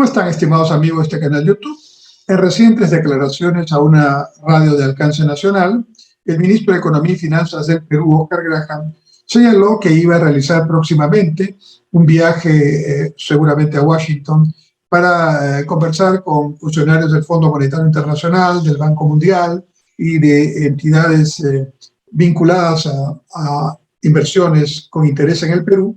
¿Cómo están, estimados amigos de este canal YouTube? En recientes declaraciones a una radio de alcance nacional, el ministro de Economía y Finanzas del Perú, Oscar Graham, señaló que iba a realizar próximamente un viaje seguramente a Washington para conversar con funcionarios del Fondo Monetario Internacional, del Banco Mundial y de entidades vinculadas a inversiones con interés en el Perú,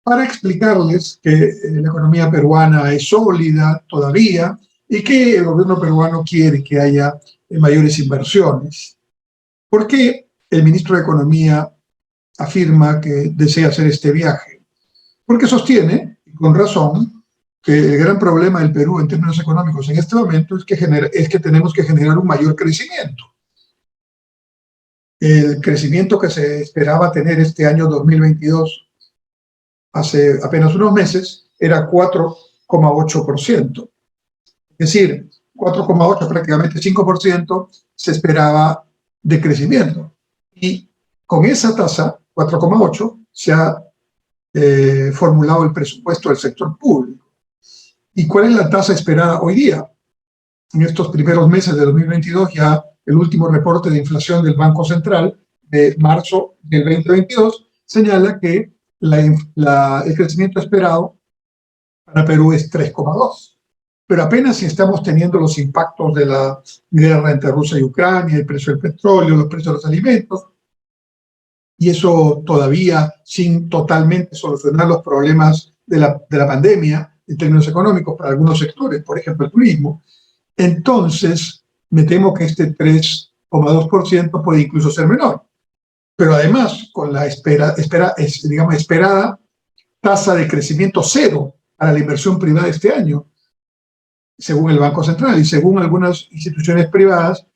para explicarles que la economía peruana es sólida todavía y que el gobierno peruano quiere que haya mayores inversiones. ¿Por qué el ministro de Economía afirma que desea hacer este viaje? Porque sostiene, y con razón, que el gran problema del Perú en términos económicos en este momento es que tenemos que generar un mayor crecimiento. El crecimiento que se esperaba tener este año 2022 hace apenas unos meses era 4,8%. Es decir, 4,8, prácticamente 5%, se esperaba de crecimiento. Y con esa tasa, 4,8, se ha formulado el presupuesto del sector público. ¿Y cuál es la tasa esperada hoy día? En estos primeros meses de 2022, ya el último reporte de inflación del Banco Central de marzo del 2022 señala que el crecimiento esperado para Perú es 3,2. Pero apenas si estamos teniendo los impactos de la guerra entre Rusia y Ucrania, el precio del petróleo, los precios de los alimentos, y eso todavía sin totalmente solucionar los problemas de la pandemia en términos económicos para algunos sectores, por ejemplo el turismo. Entonces, me temo que este 3,2% puede incluso ser menor. Pero además, con la esperada tasa de crecimiento cero para la inversión privada este año, según el Banco Central y según algunas instituciones privadas,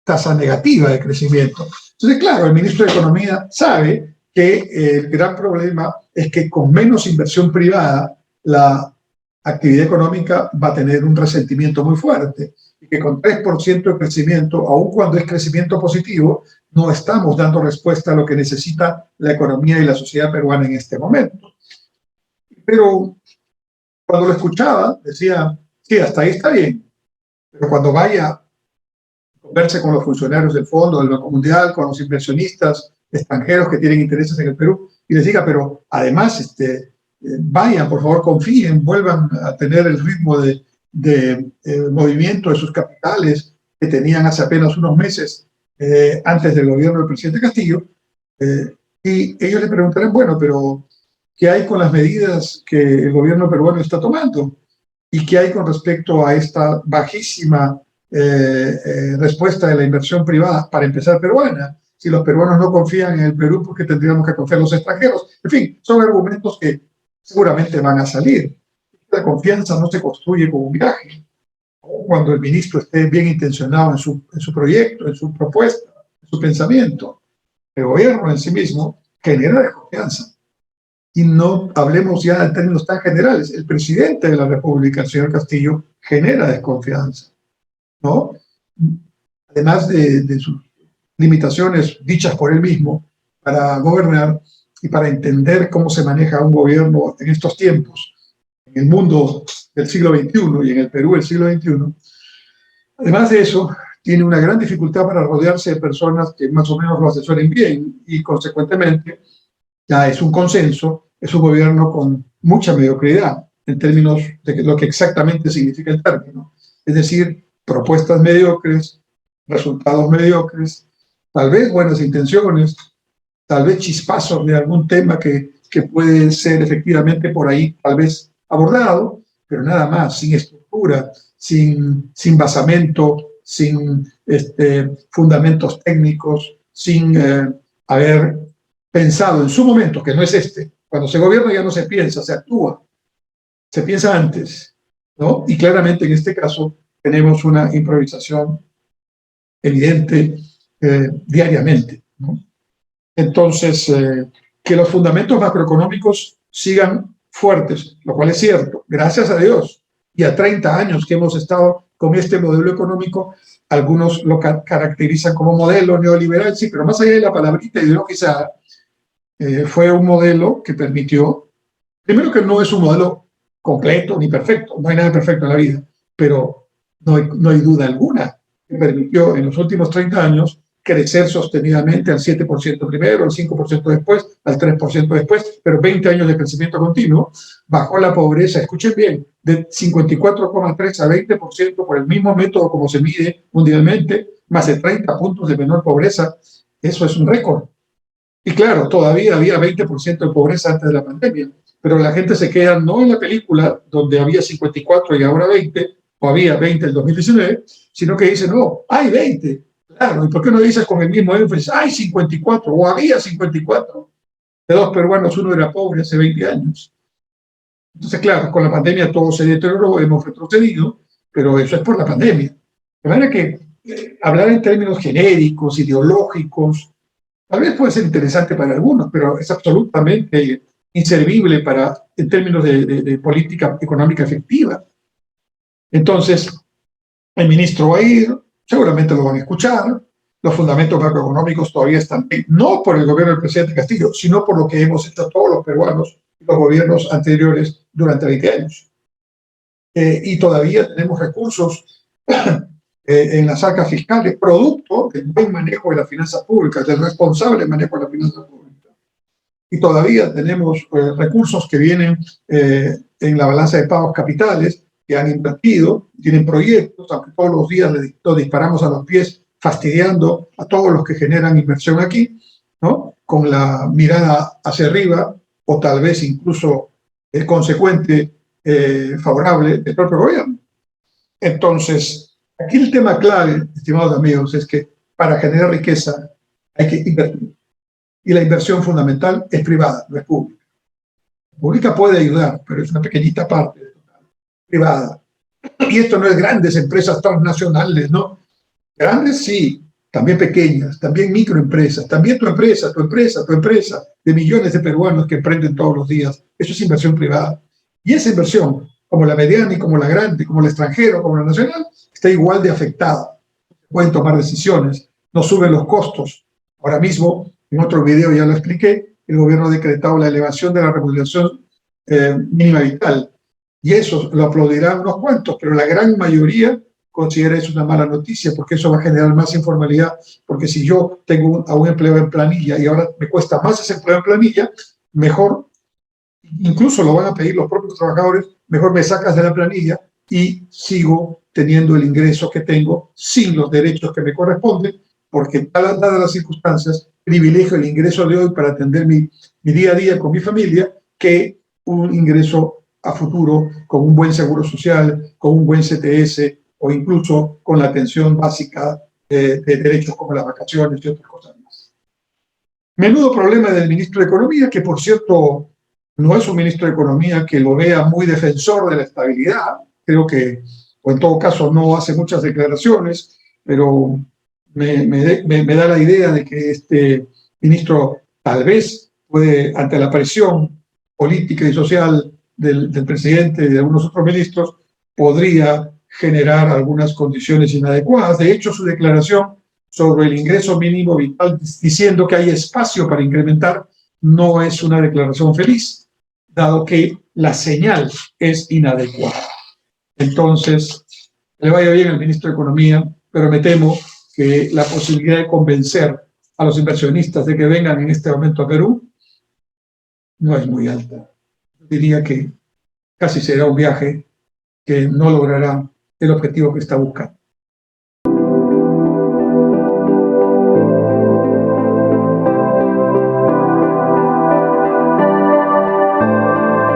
tasa negativa de crecimiento. Entonces, claro, el ministro de Economía sabe que el gran problema es que con menos inversión privada, la actividad económica va a tener un resentimiento muy fuerte y que con 3% de crecimiento, aun cuando es crecimiento positivo, no estamos dando respuesta a lo que necesita la economía y la sociedad peruana en este momento. Pero cuando lo escuchaba, decía, sí, hasta ahí está bien, pero cuando vaya, converse con los funcionarios del Fondo, del Banco Mundial, con los inversionistas extranjeros que tienen intereses en el Perú, y les diga, pero además, vayan, por favor, confíen, vuelvan a tener el ritmo de movimiento de sus capitales que tenían hace apenas unos meses antes del gobierno del presidente Castillo, y ellos le preguntarán, bueno, pero ¿qué hay con las medidas que el gobierno peruano está tomando? ¿Y qué hay con respecto a esta bajísima respuesta de la inversión privada, para empezar, peruana? Si los peruanos no confían en el Perú, ¿por qué tendríamos que confiar en los extranjeros? En fin, son argumentos que seguramente van a salir. La confianza no se construye con un viaje. Cuando el ministro esté bien intencionado en su proyecto, en su propuesta, en su pensamiento, el gobierno en sí mismo genera desconfianza. Y no hablemos ya en términos tan generales. El presidente de la República, el señor Castillo, genera desconfianza, ¿no? Además de sus limitaciones dichas por él mismo para gobernar y para entender cómo se maneja un gobierno en estos tiempos, en el mundo del siglo XXI y en el Perú del siglo XXI. Además de eso, tiene una gran dificultad para rodearse de personas que más o menos lo asesoren bien y, consecuentemente, ya es un consenso, es un gobierno con mucha mediocridad en términos de lo que exactamente significa el término. Es decir, propuestas mediocres, resultados mediocres, tal vez buenas intenciones, tal vez chispazos de algún tema que puede ser efectivamente por ahí tal vez abordado, pero nada más, sin estructura, sin basamento, sin fundamentos técnicos, sin haber pensado en su momento, que no es cuando se gobierna ya no se piensa, se actúa, se piensa antes, ¿no? Y claramente en este caso tenemos una improvisación evidente diariamente, ¿no? Entonces, que los fundamentos macroeconómicos sigan fuertes, lo cual es cierto, gracias a Dios, y a 30 años que hemos estado con este modelo económico, algunos lo caracterizan como modelo neoliberal, sí, pero más allá de la palabrita ideologizada, fue un modelo que permitió, primero que no es un modelo completo ni perfecto, no hay nada perfecto en la vida, pero no hay duda alguna que permitió en los últimos 30 años crecer sostenidamente al 7% primero, al 5% después, al 3% después, pero 20 años de crecimiento continuo, bajó la pobreza, escuchen bien, de 54,3 a 20% por el mismo método como se mide mundialmente, más de 30 puntos de menor pobreza. Eso es un récord. Y claro, todavía había 20% de pobreza antes de la pandemia, pero la gente se queda no en la película donde había 54 y ahora 20, o había 20 en el 2019, sino que dice, no, hay 20. Claro, ¿y por qué no dices con el mismo énfasis, hay 54 o había 54? De dos peruanos, uno era pobre hace 20 años. Entonces, claro, con la pandemia todo se deterioró, hemos retrocedido, pero eso es por la pandemia. De manera que hablar en términos genéricos, ideológicos, tal vez puede ser interesante para algunos, pero es absolutamente inservible en términos de política económica efectiva. Entonces, el ministro va a ir, seguramente lo van a escuchar, los fundamentos macroeconómicos todavía están ahí, no por el gobierno del presidente Castillo, sino por lo que hemos hecho todos los peruanos y los gobiernos anteriores durante 20 años. Y todavía tenemos recursos en las arcas fiscales, producto del buen manejo de las finanzas públicas, del responsable manejo de las finanzas públicas. Y todavía tenemos recursos que vienen en la balanza de pagos capitales, que han invertido, tienen proyectos, aunque todos los días los disparamos a los pies, fastidiando a todos los que generan inversión aquí, ¿no? Con la mirada hacia arriba, o tal vez incluso el consecuente favorable del propio gobierno. Entonces, aquí el tema clave, estimados amigos, es que para generar riqueza hay que invertir. Y la inversión fundamental es privada, no es pública. La pública puede ayudar, pero es una pequeñita parte del total. Privada. Y esto no es grandes empresas transnacionales, ¿no? Grandes sí, también pequeñas, también microempresas, también tu empresa, de millones de peruanos que emprenden todos los días. Eso es inversión privada. Y esa inversión, como la mediana y como la grande, como la extranjera, como la nacional, está igual de afectada. Pueden tomar decisiones, no suben los costos. Ahora mismo, en otro video ya lo expliqué, el gobierno ha decretado la elevación de la remuneración mínima vital. Y eso lo aplaudirán unos cuantos, pero la gran mayoría considera eso una mala noticia, porque eso va a generar más informalidad, porque si yo tengo a un empleado en planilla y ahora me cuesta más ese empleado en planilla, mejor, incluso lo van a pedir los propios trabajadores, mejor me sacas de la planilla y sigo teniendo el ingreso que tengo sin los derechos que me corresponden, porque dadas las circunstancias, privilegio el ingreso de hoy para atender mi día a día con mi familia que un ingreso a futuro con un buen seguro social, con un buen CTS o incluso con la atención básica de derechos como las vacaciones y otras cosas más. Menudo problema del ministro de Economía, que por cierto no es un ministro de Economía que lo vea muy defensor de la estabilidad, creo que, o en todo caso no hace muchas declaraciones, pero me da la idea de que este ministro tal vez puede, ante la presión política y social del presidente y de algunos otros ministros, podría generar algunas condiciones inadecuadas. De hecho, su declaración sobre el ingreso mínimo vital, diciendo que hay espacio para incrementar, no es una declaración feliz, dado que la señal es inadecuada. Entonces, le vaya bien al ministro de Economía, pero me temo que la posibilidad de convencer a los inversionistas de que vengan en este momento a Perú no es muy alta. Diría que casi será un viaje que no logrará el objetivo que está buscando.